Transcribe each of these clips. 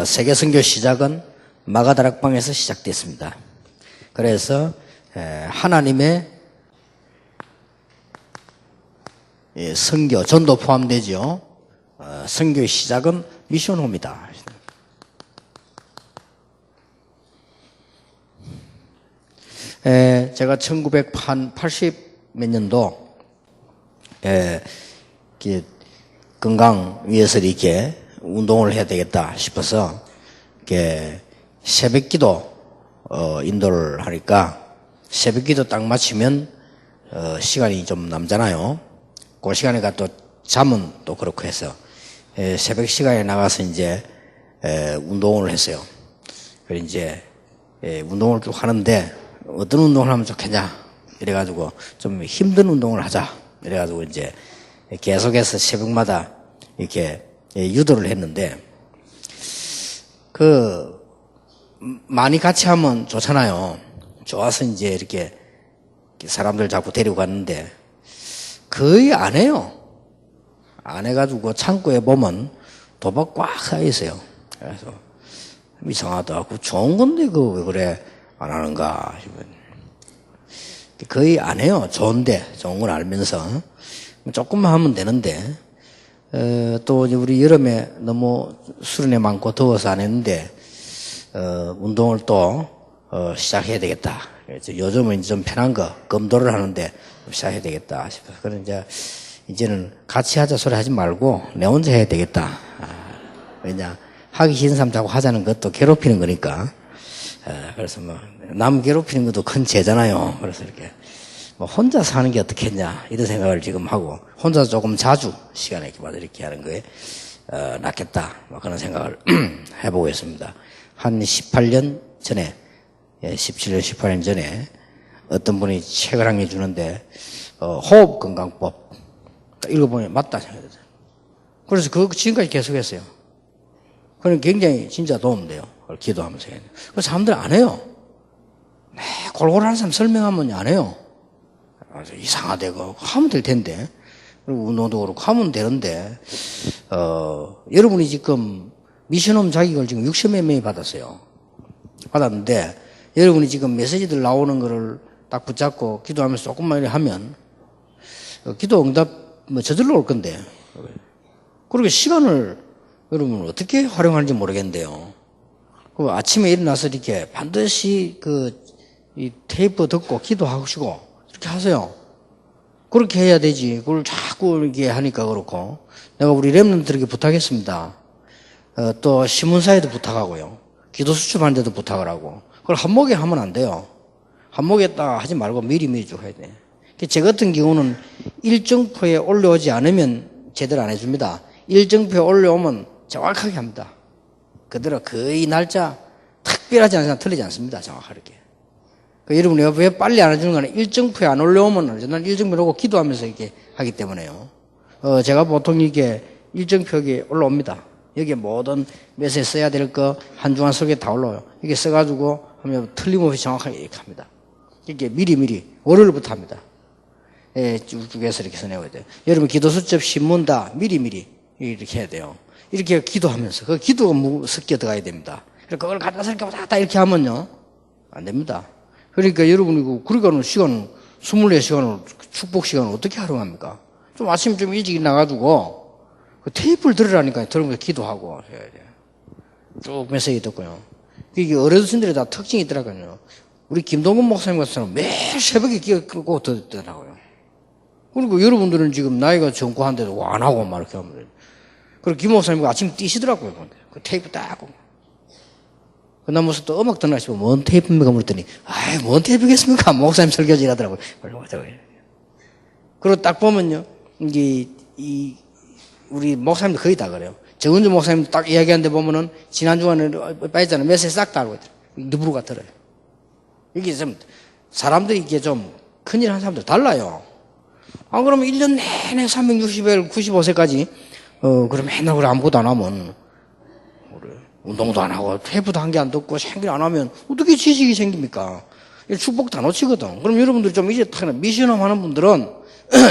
세계 선교 시작은 마가다락방에서 시작됐습니다. 그래서 하나님의 선교, 전도 포함되죠. 선교의 시작은 미션홈이다. 제가 1980 몇 년도 건강 위해서 이렇게 운동을 해야 되겠다 싶어서 새벽기도 인도를 하니까 새벽기도 딱 마치면 시간이 좀 남잖아요. 그 시간에 또 잠은 또 그렇고 해서 새벽 시간에 나가서 이제 운동을 했어요. 그래서 이제 운동을 쭉 하는데 어떤 운동을 하면 좋겠냐 이래가지고 좀 힘든 운동을 하자 이래가지고 이제 계속해서 새벽마다 이렇게 유도를 했는데 많이 같이 하면 좋잖아요. 좋아서 이제 이렇게 사람들 자꾸 데리고 갔는데 거의 안 해요. 안 해가지고 창고에 보면 도박 꽉 차 있어요. 그래서 이상하다. 좋은 건데 왜 그래 안 하는가 싶어요. 거의 안 해요. 좋은데 좋은 걸 알면서 조금만 하면 되는데 또 우리 여름에 너무 수련회 많고 더워서 안 했는데 운동을 또 시작해야 되겠다. 요즘은 좀 편한 거 검도를 하는데 시작해야 되겠다 싶어서 그래서 이제는 같이 하자 소리 하지 말고 내 혼자 해야 되겠다. 왜냐 하기 싫은 사람 자꾸 하자는 것도 괴롭히는 거니까. 그래서 남 괴롭히는 것도 큰 죄잖아요. 그래서 이렇게 혼자 사는 게 어떻겠냐 이런 생각을 지금 하고 혼자 조금 자주 시간에 이렇게 하는 거에 낫겠다 그런 생각을 해보고 있습니다. 한 18년 전에 17년 18년 전에 어떤 분이 책을 한 개 주는데 호흡건강법 읽어보니 맞다 생각했어요. 그래서 그거 지금까지 계속했어요. 그럼 굉장히 진짜 도움돼요. 기도하면서 해야 돼요. 그래서 사람들 안 해요. 골골 하는 사람 설명하면 안 해요. 이상하대, 하면 될 텐데. 그리고 운동도 그렇고 하면 되는데, 여러분이 지금 미션홈 자격을 지금 60몇 명이 받았어요. 받았는데, 여러분이 지금 메시지들 나오는 거를 딱 붙잡고 기도하면서 조금만 하면, 기도 응답 저절로 올 건데. 그렇게 시간을 여러분 어떻게 활용하는지 모르겠는데요. 아침에 일어나서 이렇게 반드시 이 테이프 듣고 기도하시고 이렇게 하세요. 그렇게 해야 되지. 그걸 자꾸 이렇게 하니까 그렇고. 내가 우리 렘넌트들에게 부탁했습니다. 또 신문사에도 부탁하고요. 기도 수첩하는 데도 부탁을 하고. 그걸 한목에 하면 안 돼요. 한목에 딱 하지 말고 미리미리 쭉 해야 돼. 제 같은 경우는 일정표에 올라오지 않으면 제대로 안 해줍니다. 일정표에 올라오면 정확하게 합니다. 그대로 거의 날짜 특별하지 않은 사람 틀리지 않습니다. 정확하게. 여러분이 왜 빨리 안 해주는 거는 일정표에 안 올라오면 저는 일정표 놓고 기도하면서 이렇게 하기 때문에요. 제가 보통 이게 일정표에 올라옵니다. 여기에 모든 메시지 써야 될 거 한 주간 속에 다 올라와요. 이게 써가지고 하면 틀림없이 정확하게 이렇게 합니다. 이렇게 미리미리 월요일부터 합니다. 쭉 해서 이렇게 써내야 돼요. 여러분 기도 수첩 신문 다 미리미리 이렇게 해야 돼요. 이렇게 기도하면서 그 기도가 섞여 들어가야 됩니다. 그걸 갖다서 이렇게 다 이렇게 하면요 안 됩니다. 그러니까 여러분이 그러니까 시간은 24시간을 축복 시간을 어떻게 활용합니까? 좀 아침 좀 일찍 나가지고 테이프를 들으라니까요. 들으면서 기도하고 해야 돼요. 쭉 메시지 듣고요. 이게 어르신들이 다 특징이 있더라고요. 우리 김동근 목사님 같은 사람은 매일 새벽에 끼고 듣더라고요. 그리고 여러분들은 지금 나이가 젊고한데도 안 하고 막 이렇게 하면 돼요. 그리고 김 목사님 아침 뛰시더라고요. 그 테이프 딱 하고. 그나무서 또 음악 듣나 싶으면 뭔 테이프입니까? 물었더니, 뭔 테이프겠습니까? 목사님 설교지 하더라고요. 그리고 딱 보면요. 우리 목사님도 거의 다 그래요. 정은주 목사님 딱 이야기하는데 보면은 지난주간에 빠졌잖아요. 메시지 싹 다 알고 있더라고요. 누브루가 들어요. 이게 좀, 사람들이 이게 좀 큰일 하는 사람들 달라요. 그러면 1년 내내 360일 95세까지 그럼 맨날 그래 아무것도 안 하면 운동도 안 하고 테이프도 한 개 안 듣고 생길 안 하면 어떻게 지식이 생깁니까? 축복 다 놓치거든. 그럼 여러분들 좀 이제 미션홈 하는 분들은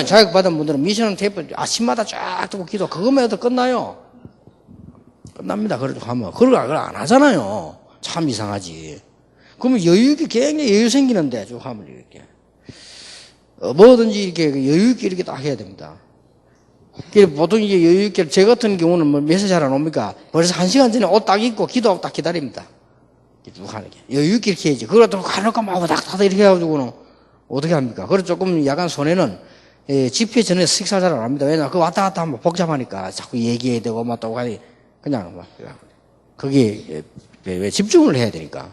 자격받은 분들은 미션홈 테이프 아침마다 쫙 듣고 기도 그것만 해도 끝나요. 끝납니다. 그러고 하면. 그걸 안 하잖아요. 참 이상하지. 그러면 여유있게 굉장히 여유 생기는데, 쭉 하면 이렇게. 뭐든지 이렇게 여유있게 이렇게 딱 해야 됩니다. 보통 이게 여유있게, 제 같은 경우는 뭐 몇시 잘 안 옵니까? 벌써 1시간 전에 옷 딱 입고 기도하고 딱 기다립니다. 쭉 하는 게. 여유있게 이렇게 해야지. 그걸 또 가놓고 막 딱 이렇게 해가지고는 어떻게 합니까? 그래서 조금 약간 손해는, 집회 전에 식사 잘 안 합니다. 왜냐면 그 왔다 갔다 하면 복잡하니까 자꾸 얘기해야 되고 막 또 가니 그냥 막 거기에 왜 집중을 해야 되니까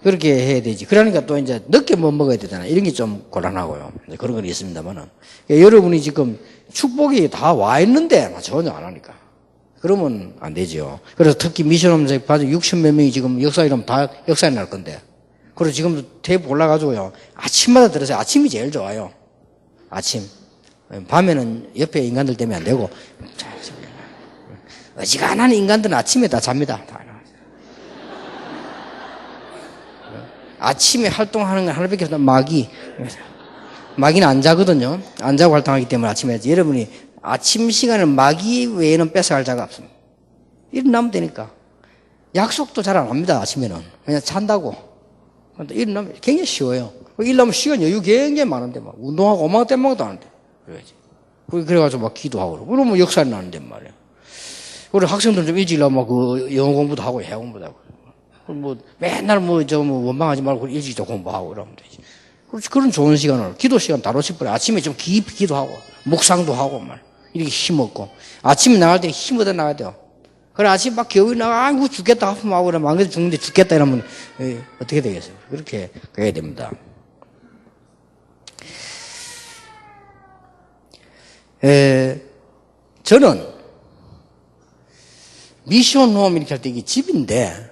그렇게 해야 되지. 그러니까 또 이제 늦게 못 먹어야 되잖아요. 이런 게 좀 곤란하고요. 그런 건 있습니다만은 여러분이 지금 축복이 다 와 있는데 전혀 안 하니까 그러면 안 되죠. 그래서 특히 미션홈생 봐도 60몇 명이 지금 역사일하면 다 역사에 날 건데 그리고 지금 테이프 올라가지고요. 아침마다 들으세요. 아침이 제일 좋아요. 아침. 밤에는 옆에 인간들 때문에 안 되고, 어지간한 인간들은 아침에 다 잡니다. 아침에 활동하는 건 하나밖에 없다. 마귀는 안 자거든요. 안 자고 활동하기 때문에 아침에 해야지. 여러분이 아침 시간을 마귀 외에는 뺏어갈 자가 없습니다. 일어나면 되니까. 약속도 잘 안 합니다. 아침에는. 그냥 잔다고. 일어나면 굉장히 쉬워요. 일하면 시간 여유 굉장히 많은데, 막, 운동하고 오만 땜망도 하는데. 그래야지. 그래가지고 막 기도하고, 그러면 역사에 나는데 말이야. 우리 학생들 좀 일찍 일하면 그 영어 공부도 하고, 해 공부도 하고. 뭐, 맨날 원망하지 말고 일찍 좀 공부하고 그러면 되지. 그런 좋은 시간을, 기도 시간 다 놓치버려. 아침에 좀 깊이 기도하고, 묵상도 하고, 이렇게 힘없고. 아침에 나갈 때 힘 얻어 나가야 돼요. 그래, 아침 막 겨울에 나가, 아이고, 죽겠다, 하품하고, 그러면 안 그래도 죽는데 죽겠다 이러면, 어떻게 되겠어요? 그렇게 해야 됩니다. 저는 미션 홈 이렇게 할 때 이게 집인데,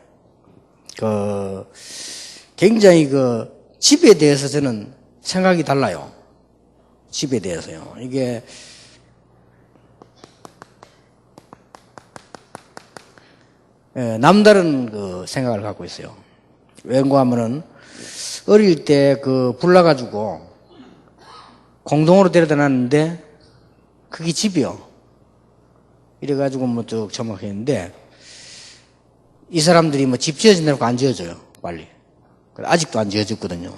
굉장히 집에 대해서 저는 생각이 달라요. 집에 대해서요. 이게, 남다른 생각을 갖고 있어요. 왜인가 하면은, 어릴 때 불나가지고, 공동으로 데려다 놨는데, 그게 집이요. 이래가지고 쭉 처먹했는데, 이 사람들이 집 지어진다고 안 지어줘요, 빨리. 아직도 안 지어졌거든요.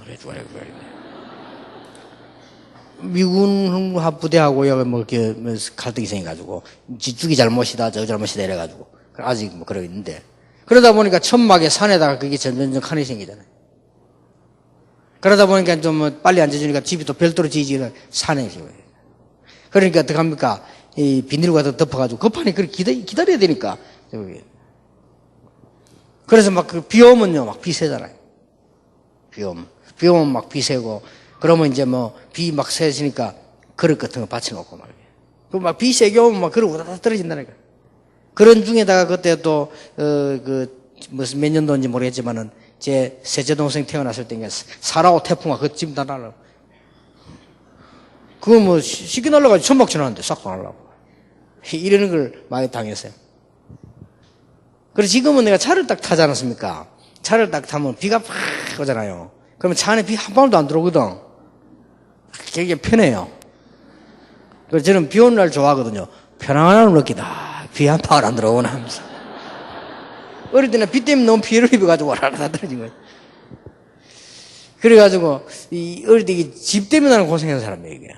미군 부대하고요, 이렇게 갈등이 생겨가지고, 지쪽이 잘못이다, 저 잘못이다, 이래가지고. 아직 그러고 있는데. 그러다 보니까 천막에 산에다가 그게 점점 칸이 생기잖아요. 그러다 보니까 좀 빨리 안 지어주니까 집이 또 별도로 지어지는 산에 지어요. 그러니까 어떡합니까? 이 비닐과 덮어가지고 급하니 그렇게 기다려야 되니까. 그래서 비 오면요, 막 비 새잖아요. 비 오면 막 비 새고, 그러면 이제 비 막 새지니까 그릇 같은 거 받쳐놓고 말이에요. 비 세게 오면 막 그릇 우다다 떨어진다니까. 그런 중에다가 그때 또, 무슨 몇 년도인지 모르겠지만은, 제 셋째 동생 태어났을 때, 4.5 태풍아, 그 집 다 날라. 그거 쉽게 날라가지고 천막 쳐놨는데, 싹 날라고. 이러는 걸 많이 당했어요. 그래서 지금은 내가 차를 딱 타지 않았습니까? 차를 딱 타면 비가 팍 오잖아요. 그러면 차 안에 비 한 방울도 안 들어오거든. 굉장히 편해요. 그래서 저는 비 오는 날 좋아하거든요. 편안함을 느끼다. 비 한 방울 안 들어오나 하면서. 어릴 때는 비 때문에 너무 피해를 입어가지고 와라라 떨어진 거예요. 그래가지고, 어릴 때 집 때문에 나는 고생하는 사람이에요, 이게.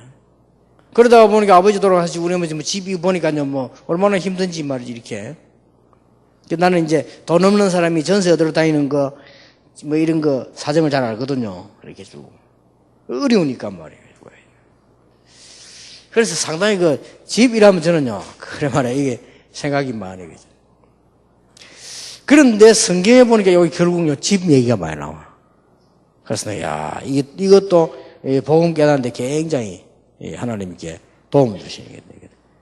그러다가 보니까 아버지 돌아가시고 우리 어머니 집이 보니까요, 얼마나 힘든지 말이지, 이렇게. 나는 이제 돈 없는 사람이 전세 얻으러 다니는 이런 거 사정을 잘 알거든요. 이렇게 주고. 어려우니까 말이에요. 그래서 상당히 집이라면 저는요, 그래 말이야, 이게 생각이 많아요. 그런데 성경에 보니까 여기 결국요, 집 얘기가 많이 나와. 그래서, 이것도 복음 깨닫는데 굉장히 하나님께 도움을 주시는 거예요.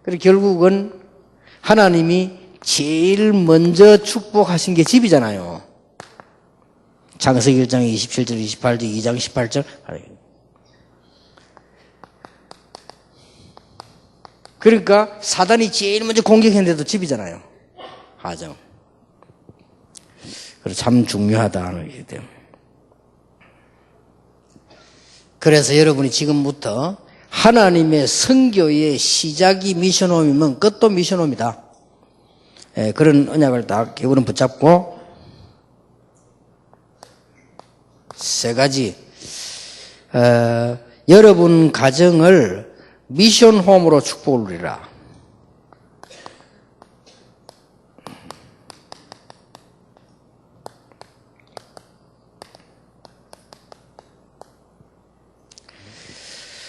그래서 결국은 하나님이 제일 먼저 축복하신 게 집이잖아요. 창세기 1장 27절, 28절, 2장 18절. 그러니까 사단이 제일 먼저 공격했는데도 집이잖아요. 가정. 그래서 참 중요하다는 게 돼요. 그래서 여러분이 지금부터 하나님의 선교의 시작이 미션홈이면 끝도 미션홈이다. 그런 언약을 딱 기울은 붙잡고 세 가지 여러분 가정을 미션 홈으로 축복을 누리라.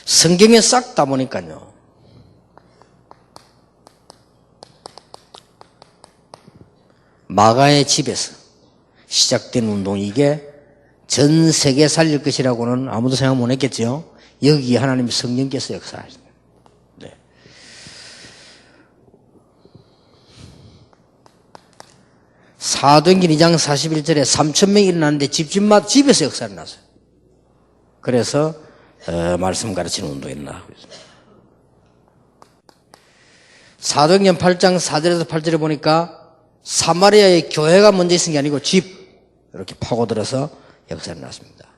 성경에 싹 다 보니까요. 마가의 집에서 시작된 운동이 이게 전 세계 살릴 것이라고는 아무도 생각 못 했겠죠. 여기 하나님의 성령께서 역사하십니다. 네. 사도행전 2장 41절에 3,000명이 일어났는데 집집마다 집에서 역사를 났어요. 그래서 말씀 가르치는 운동이 나오고 있습니다. 사도행전 8장 4절에서 8절에 보니까 사마리아의 교회가 먼저 있은 게 아니고 집 이렇게 파고들어서 역사를 났습니다.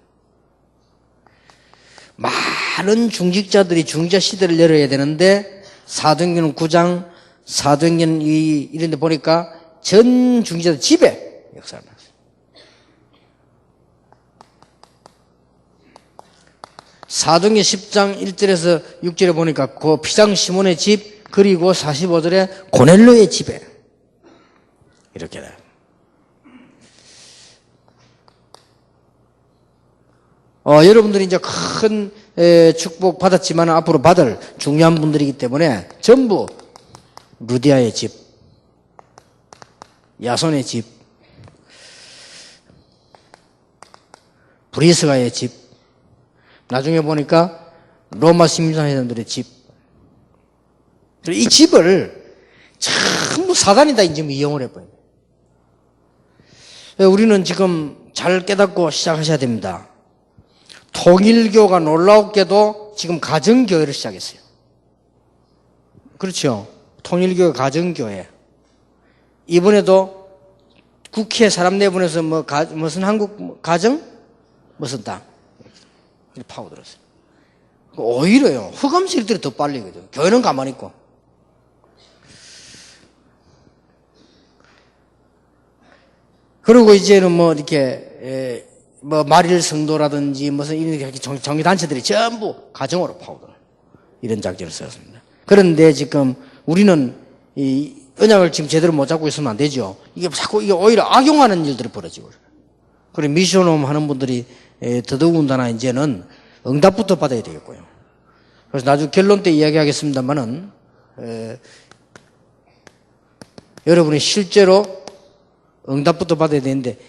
많은 중직자들이 중직자 시대를 열어야 되는데 사도행전 9장 사도행전 이런 데 보니까 전 중직자들 집에 역사를 났어요. 사도행전 10장 1절에서 6절에 보니까 그 피장 시몬의 집 그리고 45절에 고넬료의 집에 이렇게 돼요. 여러분들이 이제 큰 축복 받았지만 앞으로 받을 중요한 분들이기 때문에 전부 루디아의 집, 야손의 집, 브리스가의 집, 나중에 보니까 로마 시민사회자들의 집. 이 집을 전부 사단이 다 지금 이용을 해버려요. 우리는 지금 잘 깨닫고 시작하셔야 됩니다. 통일교가 놀라웠게도 지금 가정교회를 시작했어요. 그렇죠. 통일교가 가정교회. 이번에도 국회 사람 내보내서 무슨 한국 가정? 무슨 땅? 이렇게 파고들었어요. 오히려요, 흑암실들이 더 빨리거든요. 교회는 가만히 있고. 그리고 이제는 이렇게, 말일 성도라든지 무슨 이런 정의단체들이 전부 가정으로 파고들어요. 이런 작전을 썼습니다. 그런데 지금 우리는 이 언약을 지금 제대로 못 잡고 있으면 안 되죠. 이게 자꾸 이게 오히려 악용하는 일들이 벌어지고. 그리고 미션홈 하는 분들이 더더군다나 이제는 응답부터 받아야 되겠고요. 그래서 나중에 결론 때 이야기하겠습니다만은, 여러분이 실제로 응답부터 받아야 되는데,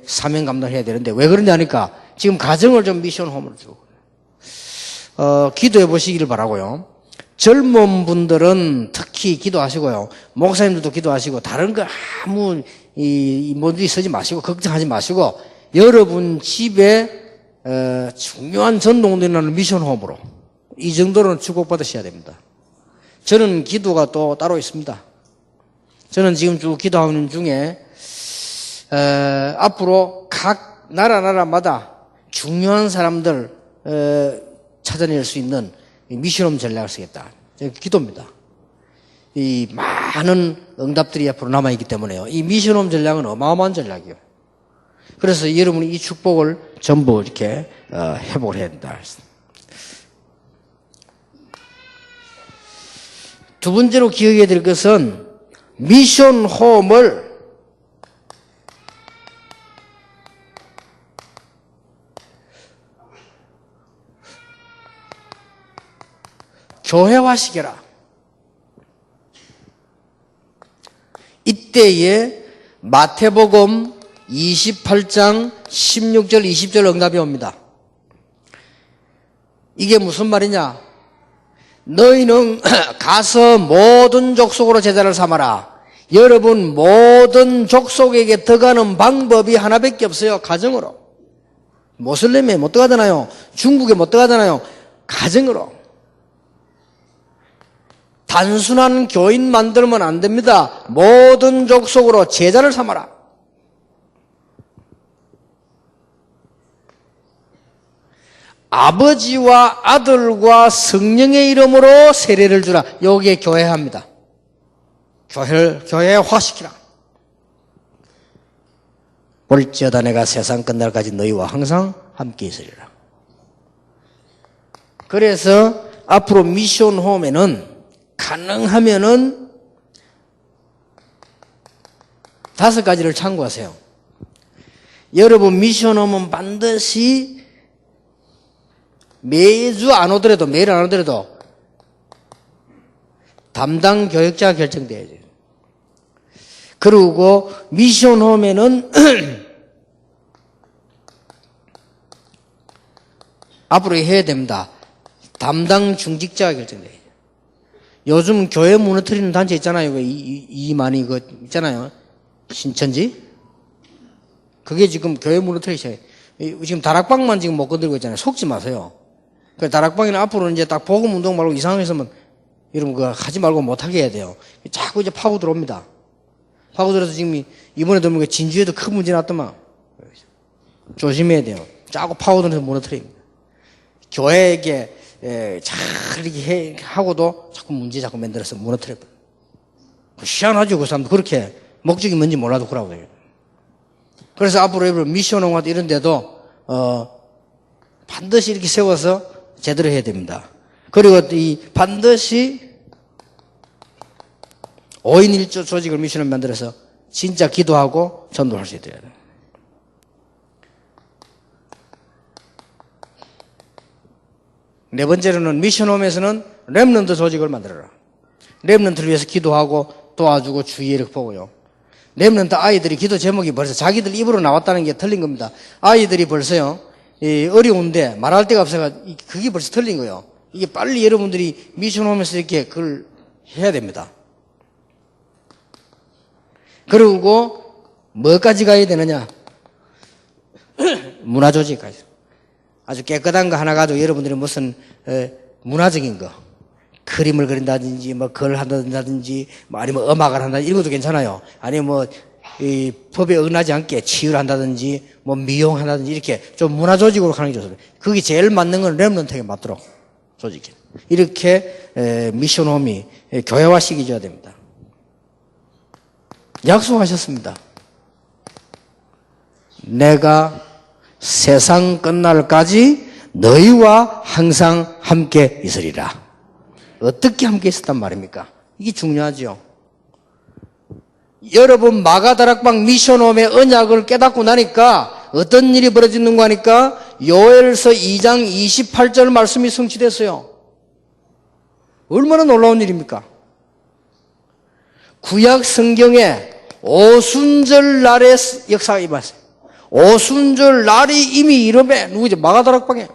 사명 감당해야 되는데, 왜 그러냐 하니까, 지금 가정을 좀 미션홈으로 주고, 기도해 보시기를 바라고요. 젊은 분들은 특히 기도하시고요. 목사님들도 기도하시고, 다른 거 아무, 뭔지 쓰지 마시고, 걱정하지 마시고, 여러분 집에, 중요한 전동되는 미션홈으로, 이 정도는 축복받으셔야 됩니다. 저는 기도가 또 따로 있습니다. 저는 지금 쭉 기도하는 중에, 앞으로 각 나라마다 중요한 사람들, 찾아낼 수 있는 미션홈 전략을 쓰겠다. 기도입니다. 이 많은 응답들이 앞으로 남아있기 때문에요. 이 미션홈 전략은 어마어마한 전략이에요. 그래서 여러분이 이 축복을 전부 이렇게 회복을 해야 된다. 두 번째로 기억해야 될 것은 미션홈을 교회화시켜라. 이때에 마태복음 28장 16절 20절 응답이 옵니다. 이게 무슨 말이냐? 너희는 가서 모든 족속으로 제자를 삼아라. 여러분 모든 족속에게 들어가는 방법이 하나밖에 없어요. 가정으로. 모슬렘에 못 들어가잖아요. 중국에 못 들어가잖아요. 가정으로. 단순한 교인 만들면 안 됩니다. 모든 족속으로 제자를 삼아라. 아버지와 아들과 성령의 이름으로 세례를 주라. 여기에 교회합니다. 교회를 교회화시키라. 볼지어다 내가 세상 끝날까지 너희와 항상 함께 있으리라. 그래서 앞으로 미션 홈에는 가능하면은 5가지를 참고하세요. 여러분 미션 홈은 반드시 매주 안 오더라도, 매일 안 오더라도 담당 교역자가 결정돼야죠. 그리고 미션 홈에는 앞으로 해야 됩니다. 담당 중직자가 결정돼야죠. 요즘 교회 무너뜨리는 단체 있잖아요. 많이 있잖아요. 신천지? 그게 지금 교회 무너뜨리셔요. 지금 다락방만 지금 못 건들고 있잖아요. 속지 마세요. 그 다락방에는 앞으로 이제 딱 복음 운동 말고 이상한 거 있으면 여러분 그거 하지 말고 못하게 해야 돼요. 자꾸 이제 파고 들어옵니다. 파고 들어서 지금 이번에도 뭐 진주에도 큰 문제 났더만. 조심해야 돼요. 자꾸 파고 들어서 무너뜨립니다. 교회에게 잘 이렇게 하고도 자꾸 문제 자꾸 만들어서 무너뜨려버려요. 희한하죠. 그 사람도 그렇게 목적이 뭔지 몰라도 그러고 해요. 그래서 앞으로 여러분 미션홈 같은 이런 데도 반드시 이렇게 세워서 제대로 해야 됩니다. 그리고 반드시 5인 1조 조직을 미션을 만들어서 진짜 기도하고 전도할 수 있어야 돼요. 네 번째로는 미션홈에서는 렘넌트 조직을 만들어라. 렘넌트를 위해서 기도하고 도와주고 주의를 보고요. 렘넌트 아이들이 기도 제목이 벌써 자기들 입으로 나왔다는 게 틀린 겁니다. 아이들이 벌써요, 어려운데 말할 데가 없어서 그게 벌써 틀린 거예요. 이게 빨리 여러분들이 미션홈에서 이렇게 그걸 해야 됩니다. 그리고 뭐까지 가야 되느냐? 문화조직까지. 아주 깨끗한 거 하나 가지고 여러분들이 무슨 문화적인 거, 그림을 그린다든지 뭐 글 한다든지 뭐 아니면 음악을 한다든지 이런 것도 괜찮아요. 아니면 뭐 이 법에 어긋나지 않게 치유를 한다든지 뭐 미용한다든지 이렇게 좀 문화조직으로 가는 게 좋습니다. 그게 제일 맞는 건 렘넌트에게 맞도록 조직해. 이렇게 미션홈이 교회화시켜줘야 됩니다. 약속하셨습니다. 내가 세상 끝날까지 너희와 항상 함께 있으리라. 어떻게 함께 있었단 말입니까? 이게 중요하죠. 여러분 마가다락방 미션홈의 언약을 깨닫고 나니까 어떤 일이 벌어지는 거 하니까 요엘서 2장 28절 말씀이 성취됐어요. 얼마나 놀라운 일입니까? 구약 성경에 오순절 날의 역사가 임했어요. 오순절 날이 이미 이름에 누구죠? 마가다락방에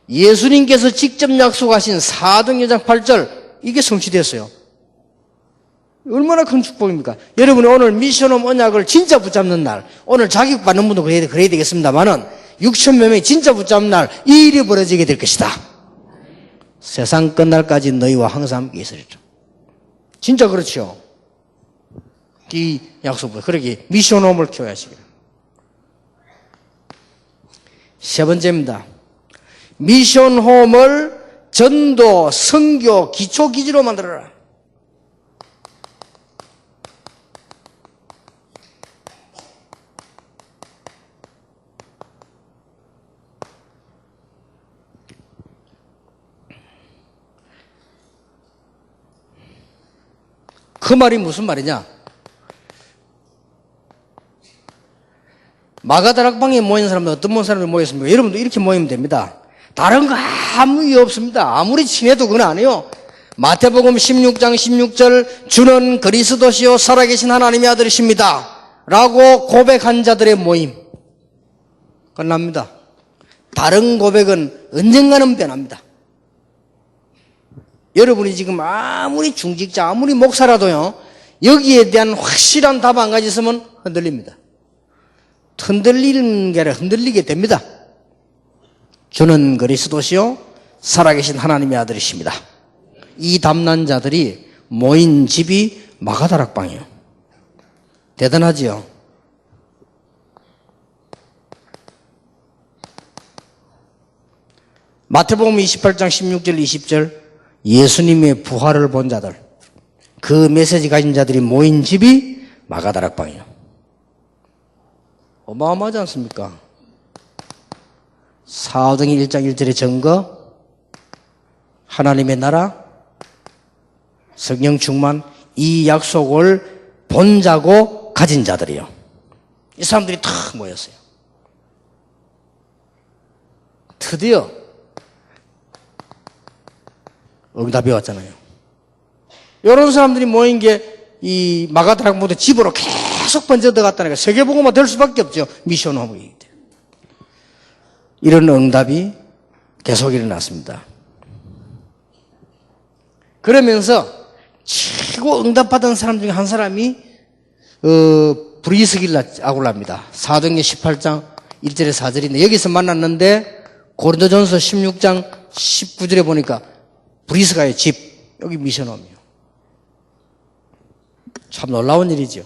예수님께서 직접 약속하신 사도행전 8절 이게 성취됐어요. 얼마나 큰 축복입니까? 여러분이 오늘 미션홈 언약을 진짜 붙잡는 날, 오늘 자격받는 분도 그래야 되겠습니다만은 6,000몇 명이 진짜 붙잡는 날 이 일이 벌어지게 될 것이다. 세상 끝날까지 너희와 항상 함께 있으리라. 진짜 그렇죠. 이 약속을 그러기 미션홈을 교회하시기를. 세 번째입니다. 미션홈을 전도, 선교, 기초기지로 만들어라. 그 말이 무슨 말이냐? 마가다락방에 모인 사람들 어떤 사람들이 모였습니까? 여러분도 이렇게 모이면 됩니다. 다른 거 아무 이유 없습니다. 아무리 친해도 그건 안 해요. 마태복음 16장 16절 주는 그리스도시요 살아계신 하나님의 아들이십니다 라고 고백한 자들의 모임 끝납니다. 다른 고백은 언젠가는 변합니다. 여러분이 지금 아무리 중직자 아무리 목사라도요 여기에 대한 확실한 답 한 가지 있으면 흔들립니다. 흔들리는 게 아니라 흔들리게 됩니다. 주는 그리스도시요 살아계신 하나님의 아들이십니다. 이 담난 자들이 모인 집이 마가다락방이에요. 대단하지요. 마태복음 28장 16절 20절 예수님의 부활을 본 자들 그 메시지 가진 자들이 모인 집이 마가다락방이에요. 어마어마하지 않습니까? 사도행전 1장 1절의 증거, 하나님의 나라, 성령 충만, 이 약속을 본자고 가진 자들이요. 이 사람들이 다 모였어요. 드디어 응답이 왔잖아요. 이런 사람들이 모인 게 이 마가다락방부터 집으로 계속 번져들어갔다니까 세계복음화 될 수밖에 없죠. 미션 홈이기 때문에. 이런 응답이 계속 일어났습니다. 그러면서 최고 응답받은 사람 중에 한 사람이 브리스길라 아굴라입니다. 사도행전 18장 1절에 4절인데 여기서 만났는데 고린도전서 16장 19절에 보니까 브리스가의 집, 여기 미션홈이에요. 참 놀라운 일이죠.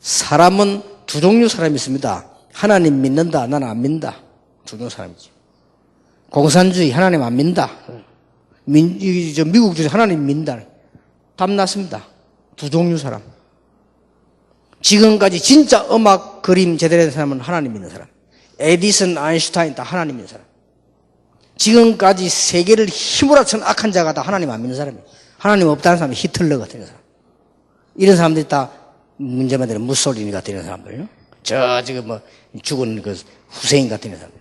사람은 두 종류 사람이 있습니다. 하나님 믿는다, 나는 안 믿는다. 두 종류 사람이죠. 공산주의, 하나님 안 믿는다. 미국주의, 하나님 믿는다. 답 났습니다. 두 종류 사람. 지금까지 진짜 음악, 그림 제대로 된 사람은 하나님 믿는 사람. 에디슨, 아인슈타인 다 하나님 믿는 사람. 지금까지 세계를 힘으로 친 악한 자가 다 하나님 안 믿는 사람이에요. 하나님 없다는 사람이 히틀러 같은 사람. 이런 사람들이 다 문제만 되는 무솔리니 같은 사람들요. 지금 죽은 그 후세인 같은 사람들.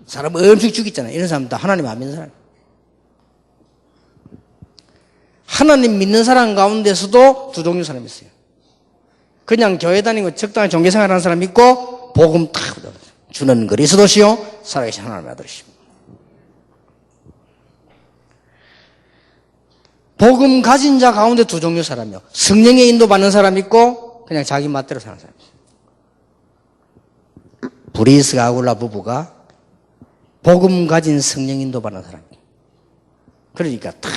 사람 엄청 죽였잖아요. 이런 사람들 다 하나님 안 믿는 사람. 하나님 믿는 사람 가운데서도 두 종류 사람이 있어요. 그냥 교회 다니고 적당히 종교생활 하는 사람 있고, 복음 탁 주는 그리스도시요 살아계신 하나님의 아들이십니다. 복음 가진 자 가운데 두 종류 사람이요. 성령의 인도받는 사람 있고 그냥 자기 맛대로 사는 사람 있어요. 브리스가 아굴라 부부가 복음 가진 성령 인도받는 사람이에요. 그러니까 탁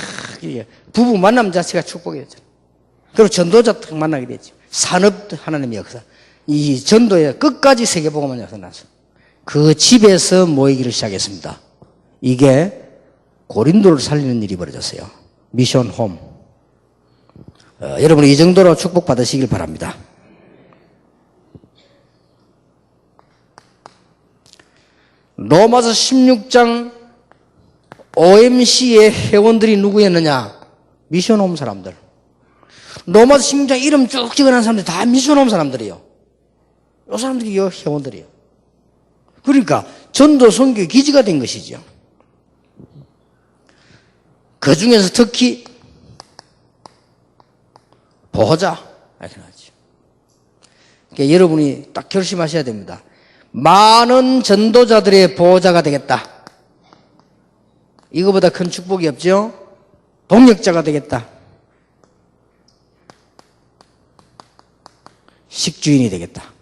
부부 만남 자체가 축복이 됐잖아요. 그리고 전도자 탁 만나게 됐죠. 산업 하나님의 역사. 이 전도의 끝까지 세계복음만 역사 났어요. 그 집에서 모이기를 시작했습니다. 이게 고린도를 살리는 일이 벌어졌어요. 미션 홈. 여러분 이 정도로 축복받으시길 바랍니다. 로마서 16장 OMC의 회원들이 누구였느냐? 미션 홈 사람들. 로마서 16장 이름 쭉 찍어놓은 사람들이 다 미션 홈 사람들이에요. 이 사람들이 회원들이에요. 그러니까 전도 선교 기지가 된 것이죠. 그 중에서 특히 보호자 이렇게 나왔죠. 그러니까 여러분이 딱 결심하셔야 됩니다. 많은 전도자들의 보호자가 되겠다. 이거보다 큰 축복이 없죠. 동력자가 되겠다. 식주인이 되겠다.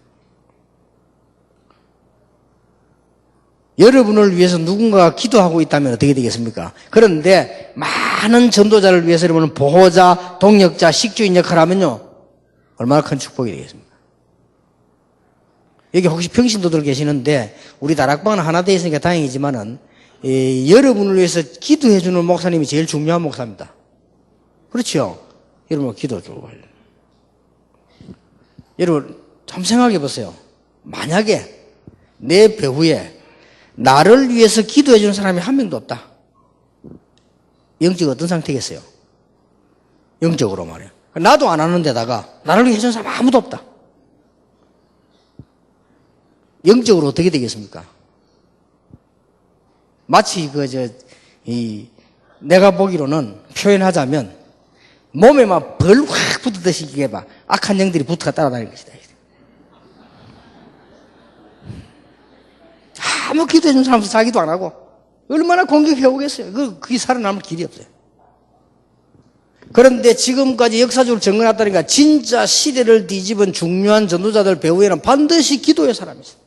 여러분을 위해서 누군가가 기도하고 있다면 어떻게 되겠습니까? 그런데 많은 전도자를 위해서 여러분은 보호자, 동력자, 식주인 역할을 하면요. 얼마나 큰 축복이 되겠습니까? 여기 혹시 평신도들 계시는데 우리 다락방은 하나 되어 있으니까 다행이지만은 여러분을 위해서 기도해 주는 목사님이 제일 중요한 목사입니다. 그렇죠? 여러분 기도 좀 여러분 참 생각해 보세요. 만약에 내 배후에 나를 위해서 기도해 주는 사람이 한 명도 없다. 영적 어떤 상태겠어요? 영적으로 말이에요. 나도 안 하는 데다가 나를 위해 주는 사람 아무도 없다. 영적으로 어떻게 되겠습니까? 마치 내가 보기로는 표현하자면 몸에 막 벌 확 붙듯이 이게 막 악한 영들이 붙어가 따라다닐 것이다. 아무 기도해 준 사람도 자기도 안 하고 얼마나 공격해 오겠어요. 그게 살아남을 길이 없어요. 그런데 지금까지 역사적으로 정해놨다니까 진짜 시대를 뒤집은 중요한 전도자들 배후에는 반드시 기도의 사람이 있어요.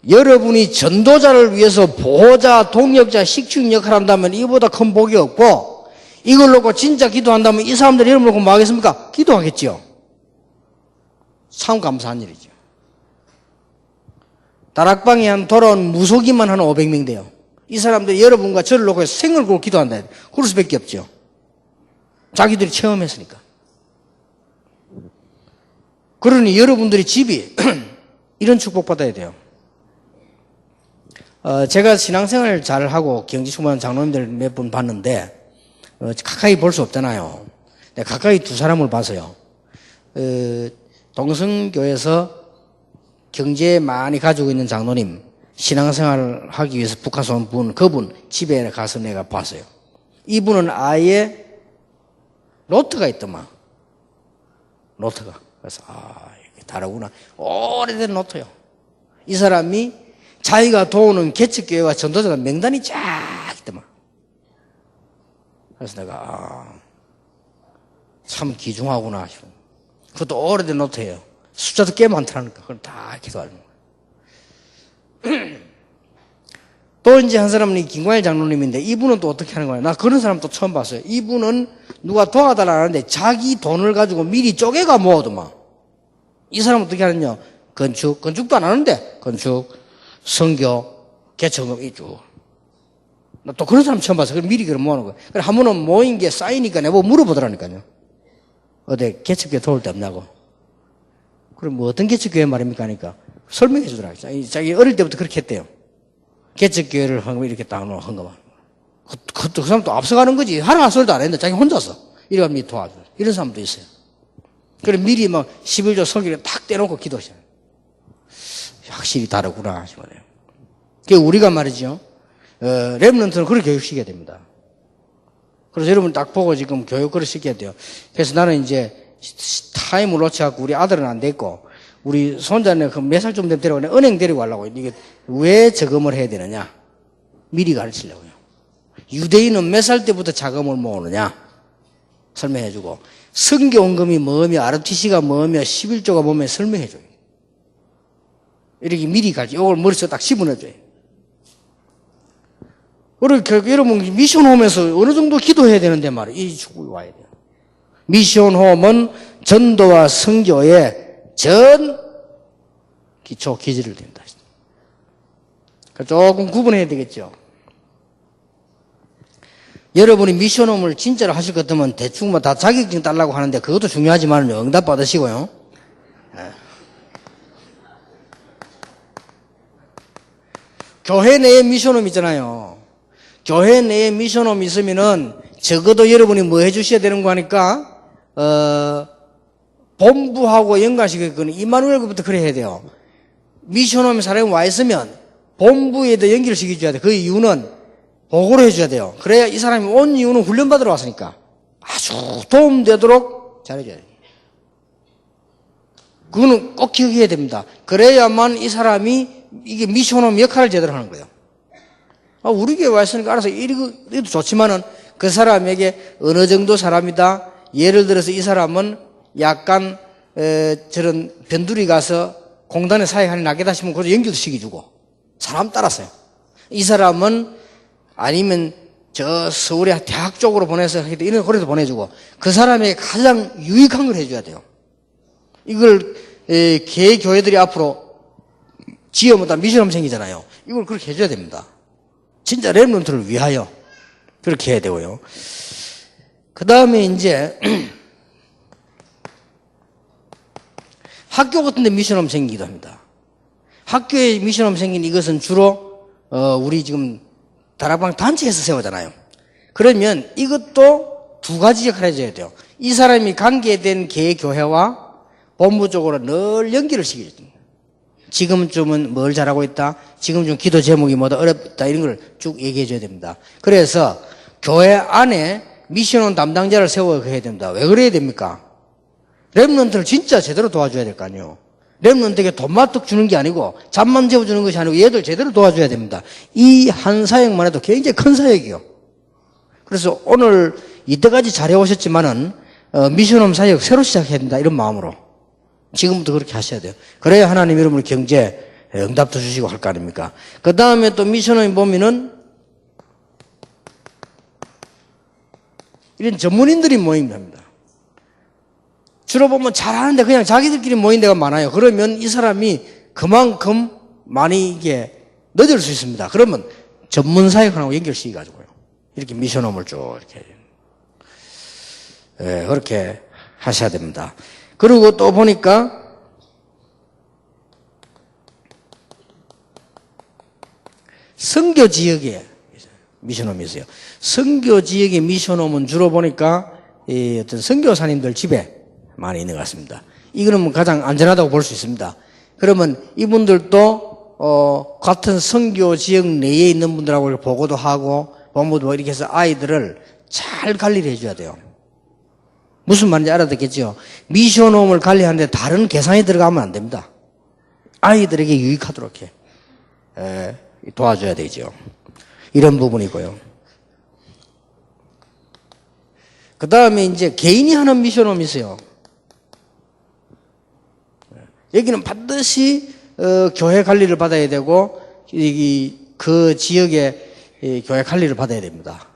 여러분이 전도자를 위해서 보호자, 동력자, 식충 역할을 한다면 이보다 큰 복이 없고 이걸 놓고 진짜 기도한다면 이 사람들이 여러분을 놓고 뭐 하겠습니까? 기도하겠죠. 참 감사한 일이죠. 다락방에 한 돌아온 무속인만 한 500명 돼요. 이 사람들이 여러분과 저를 놓고 생을 걸고 기도한다. 그럴 수밖에 없죠. 자기들이 체험했으니까. 그러니 여러분들이 집이 이런 축복받아야 돼요. 제가 신앙생활을 잘하고 경지충만 장로님들 몇 분 봤는데 가까이 볼 수 없잖아요. 가까이 두 사람을 봐서요. 동성교에서 경제 많이 가지고 있는 장로님 신앙생활을 하기 위해서 북한에서 온 분, 그분 집에 가서 내가 봤어요. 이분은 아예 노트가 있더만. 노트가. 그래서 이게 다르구나. 오래된 노트요. 이 사람이 자기가 도우는 개척교회와 전도자가 명단이 쫙 있더만. 그래서 내가 참 귀중하구나 싶어. 그것도 오래된 노트예요. 숫자도 꽤 많더라니까. 그걸 다 기도하는 거예요. 또 이제 한 사람은 김광일 장로님인데 이분은 또 어떻게 하는 거예요? 나 그런 사람 또 처음 봤어요. 이분은 누가 도와달라는데 자기 돈을 가지고 미리 쪼개가 모아도만. 이 사람은 어떻게 하느냐? 건축도 안 하는데 건축, 선교, 개척금 이쪽. 나 또 그런 사람 처음 봤어요. 미리 그걸 모아놓은 거예요. 그래 한 번은 모인 게 쌓이니까 내가 물어보더라니까요. 어디 개척교회 도울 데 없냐고. 그럼 뭐 어떤 개척교회 말입니까? 하니까 설명해 주더라고요. 자기 어릴 때부터 그렇게 했대요. 개척교회를 하면 이렇게 딱 한 거만. 그 사람 또 앞서가는 거지. 하나 소리도 안 했는데 자기 혼자서 이래가면 도와줘. 이런 사람도 있어요. 그래 미리 막 11조 설교를 딱 떼놓고 기도하잖아요. 확실히 다르구나 싶어요. 그 우리가 말이죠. 렘넌트는 그렇게 교육시켜야 됩니다. 그래서 여러분 딱 보고 지금 교육 그렇게 시켜야 돼요. 그래서 나는 이제 타임을 놓쳐갖고 우리 아들은 안 됐고 우리 손자는 그 몇 살쯤 되면 데려가고 은행 데리고 가려고. 이게 왜 저금을 해야 되느냐? 미리 가르치려고요. 유대인은 몇 살 때부터 자금을 모으느냐? 설명해주고 성교원금이 뭐며 RTC가 뭐며 11조가 뭐며 설명해줘요. 이렇게 미리 가르쳐. 이걸 머릿속에 딱 집어넣어줘요. 그리고 여러분 미션 홈에서 어느 정도 기도해야 되는데 말이에요. 이 축복이 와야 돼요. 미션 홈은 전도와 선교의 전 기초 기지를 댄다. 조금 구분해야 되겠죠. 여러분이 미션홈을 진짜로 하실 것 같으면 대충 뭐 다 자격증 달라고 하는데 그것도 중요하지만 응답 받으시고요. 교회 내에 미션홈 있잖아요. 교회 내에 미션홈 있으면은 적어도 여러분이 뭐 해주셔야 되는 거 하니까 본부하고 연관시켜서 이마누엘부터 그래 해야 돼요. 미션홈에 사람이 와 있으면 본부에도 연결을 시켜줘야 돼. 그 이유는 보고를 해줘야 돼요. 그래야 이 사람이 온 이유는 훈련받으러 왔으니까 아주 도움되도록 잘해줘야 돼요. 그거는 꼭 기억해야 됩니다. 그래야만 이 사람이 이게 미션홈 역할을 제대로 하는 거예요. 우리 교회 와 있으니까 알아서 이래도 좋지만은 그 사람에게 어느 정도 사람이다. 예를 들어서 이 사람은 약간 저런 변두리 가서 공단에 사역하는 낫겠다 싶으면 그걸 연결도 시켜주고 사람 따라서요. 이 사람은 아니면 저 서울의 대학 쪽으로 보내서 이런 거리도 보내주고 그 사람에게 가장 유익한 걸 해줘야 돼요. 이걸 개 교회들이 앞으로 지어보다 미션홈 생기잖아요. 이걸 그렇게 해줘야 됩니다. 진짜 렘넌트를 위하여 그렇게 해야 되고요. 그 다음에 이제 학교 같은 데 미션홈 생기기도 합니다. 학교에 미션홈 생긴 이것은 주로 우리 지금 다락방 단체에서 세우잖아요. 그러면 이것도 두 가지 역할을 해줘야 돼요. 이 사람이 관계된 개교회와 본부 쪽으로 늘 연결을 시켜줘요. 지금쯤은 뭘 잘하고 있다. 지금 좀 기도 제목이 뭐다 어렵다 이런 걸 쭉 얘기해 줘야 됩니다. 그래서 교회 안에 미션홈 담당자를 세워야 됩니다. 왜 그래야 됩니까? 렘넌트를 진짜 제대로 도와줘야 될 거 아니에요. 렘넌트에게 돈만 뚝 주는 게 아니고 잠만 재워주는 것이 아니고 얘들 제대로 도와줘야 됩니다. 이 한 사역만 해도 굉장히 큰 사역이요. 그래서 오늘 이때까지 잘해오셨지만은 미션홈 사역 새로 시작해야 된다 이런 마음으로 지금부터 그렇게 하셔야 돼요. 그래야 하나님 여러분을 경제 응답도 주시고 할 거 아닙니까? 그 다음에 또 미션홈에 보면은 이런 전문인들이 모임합니다. 주로 보면 잘하는데 그냥 자기들끼리 모인 데가 많아요. 그러면 이 사람이 그만큼 많이 이게 늦을 수 있습니다. 그러면 전문 사역하고 연결시켜가지고요. 이렇게 미션홈을 쭉 이렇게. 그렇게 하셔야 됩니다. 그리고 또 보니까 선교 지역에 미션홈이 있어요. 선교 지역의 미션홈은 주로 보니까 어떤 선교사님들 집에 많이 있는 것 같습니다. 이거는 뭐 가장 안전하다고 볼 수 있습니다. 그러면 이분들도 같은 선교 지역 내에 있는 분들하고 보고도 하고 본부도 이렇게 해서 아이들을 잘 관리를 해줘야 돼요. 무슨 말인지 알아듣겠죠? 미션홈을 관리하는데 다른 계산이 들어가면 안 됩니다. 아이들에게 유익하도록 이렇게 도와줘야 되죠. 이런 부분이고요. 그 다음에 이제 개인이 하는 미션홈이 있어요. 여기는 반드시 교회 관리를 받아야 되고 그 지역의 교회 관리를 받아야 됩니다.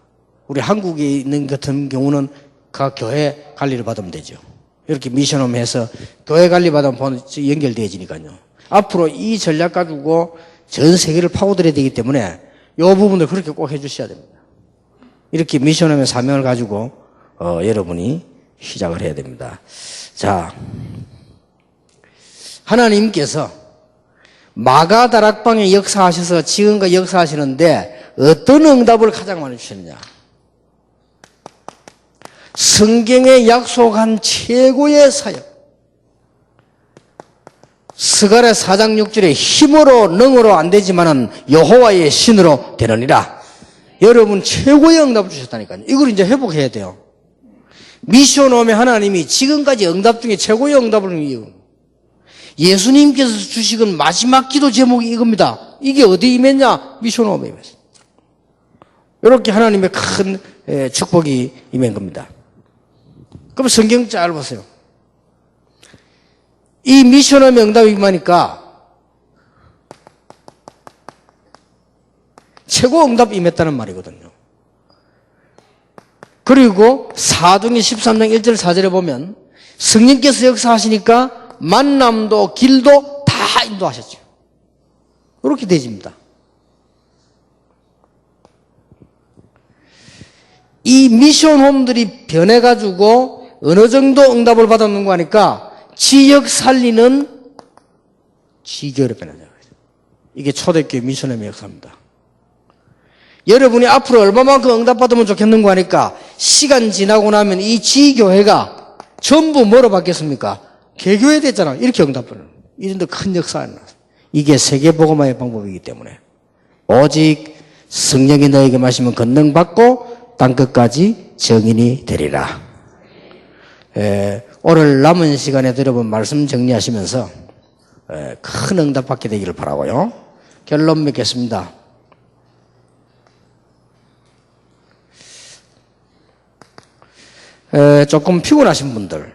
우리 한국에 있는 같은 경우는 각 교회 관리를 받으면 되죠. 이렇게 미션홈 해서 교회 관리 받으면 연결되어지니까요. 앞으로 이 전략 가지고 전 세계를 파고들어야 되기 때문에 이 부분을 그렇게 꼭 해주셔야 됩니다. 이렇게 미션홈의 사명을 가지고 여러분이 시작을 해야 됩니다. 자, 하나님께서 마가다락방에 역사하셔서 지금까지 역사하시는데 어떤 응답을 가장 많이 주셨느냐? 성경에 약속한 최고의 사역. 스가랴 4장 6절에 힘으로 능으로 안 되지만은 여호와의 신으로 되느니라. 여러분 최고의 응답을 주셨다니까요. 이걸 이제 회복해야 돼요. 미션홈에 하나님이 지금까지 응답 중에 최고의 응답을 이유. 예수님께서 주시건 마지막 기도 제목이 이겁니다. 이게 어디에 임했냐? 미션홈에 임했어요. 이렇게 하나님의 큰 축복이 임한 겁니다. 그럼 성경 잘 보세요. 이 미션홈의 응답이 임하니까 최고 응답이 임했다는 말이거든요. 그리고 사도행전 13장 1절 4절에 보면 성령께서 역사하시니까 만남도 길도 다 인도하셨죠. 그렇게 되집니다. 이 미션홈들이 변해가지고 어느 정도 응답을 받았는가 하니까 지역 살리는 지교로 변하죠. 이게 초대교회 미션홈의 역사입니다. 여러분이 앞으로 얼마만큼 응답받으면 좋겠는가 하니까 시간 지나고 나면 이 지교회가 전부 뭐로 바뀌었습니까? 개교회 됐잖아. 이렇게 응답받는. 이런 데 큰 역사가 나왔어요. 이게 세계복음화의 방법이기 때문에 오직 성령이 너에게 마시면 권능받고 땅끝까지 증인이 되리라. 오늘 남은 시간에 여러분 말씀 정리하시면서 큰 응답 받게 되기를 바라고요. 결론 맺겠습니다. 조금 피곤하신 분들,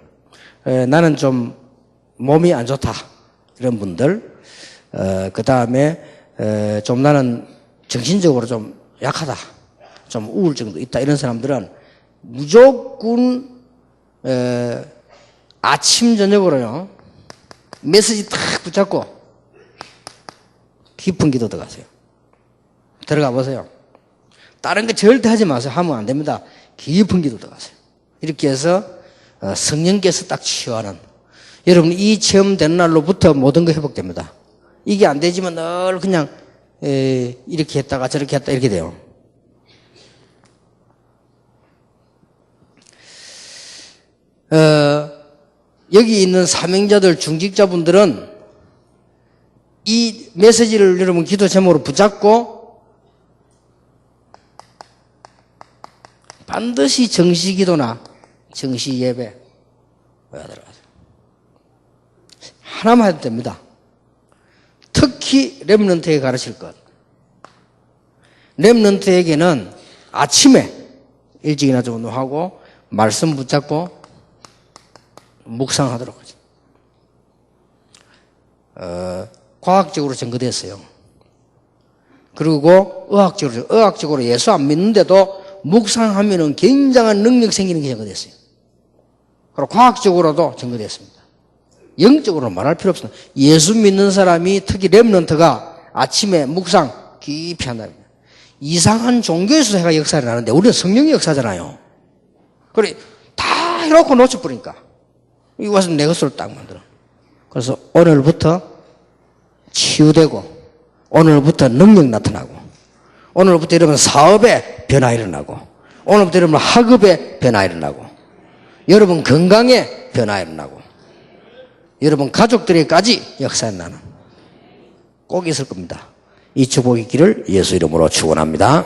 나는 좀 몸이 안 좋다 이런 분들, 그 다음에 좀 나는 정신적으로 좀 약하다, 좀 우울증도 있다 이런 사람들은 무조건 아침 저녁으로요 메시지 딱 붙잡고 깊은 기도 들어가세요. 들어가 보세요. 다른 거 절대 하지 마세요. 하면 안 됩니다. 깊은 기도 들어가세요. 이렇게 해서 성령께서 딱 치유하는, 여러분 이 체험되는 날로부터 모든 거 회복됩니다. 이게 안 되지만 늘 그냥 이렇게 했다가 저렇게 했다 이렇게 돼요. 여기 있는 사명자들, 중직자분들은 이 메시지를 여러분 기도 제목으로 붙잡고 반드시 정시 기도나 정시 예배 들어가세요. 하나만 해도 됩니다. 특히 렘넌트에게 가르칠 것. 렘넌트에게는 아침에 일찍 일어나서 운동하고 말씀 붙잡고 묵상하도록 하죠. 과학적으로 증거됐어요. 그리고 의학적으로 예수 안 믿는데도 묵상하면은 굉장한 능력 생기는 게 증거됐어요. 그리고 과학적으로도 증거됐습니다. 영적으로 말할 필요 없습니다. 예수 믿는 사람이 특히 렘넌트가 아침에 묵상 깊이 한답니다. 이상한 종교에서 해가 역사를 하는데 우리는 성령의 역사잖아요. 그래 다 해놓고 놓쳐버리니까 이거 와서 내 것으로 딱 만들어. 그래서 오늘부터 치유되고 오늘부터 능력 나타나고 오늘부터 여러분 사업에 변화 일어나고 오늘부터 여러분 학업에 변화 일어나고 여러분 건강에 변화 일어나고 여러분 가족들에까지 역사 일어나는 꼭 있을 겁니다. 이 축복의 길을 예수 이름으로 축원합니다.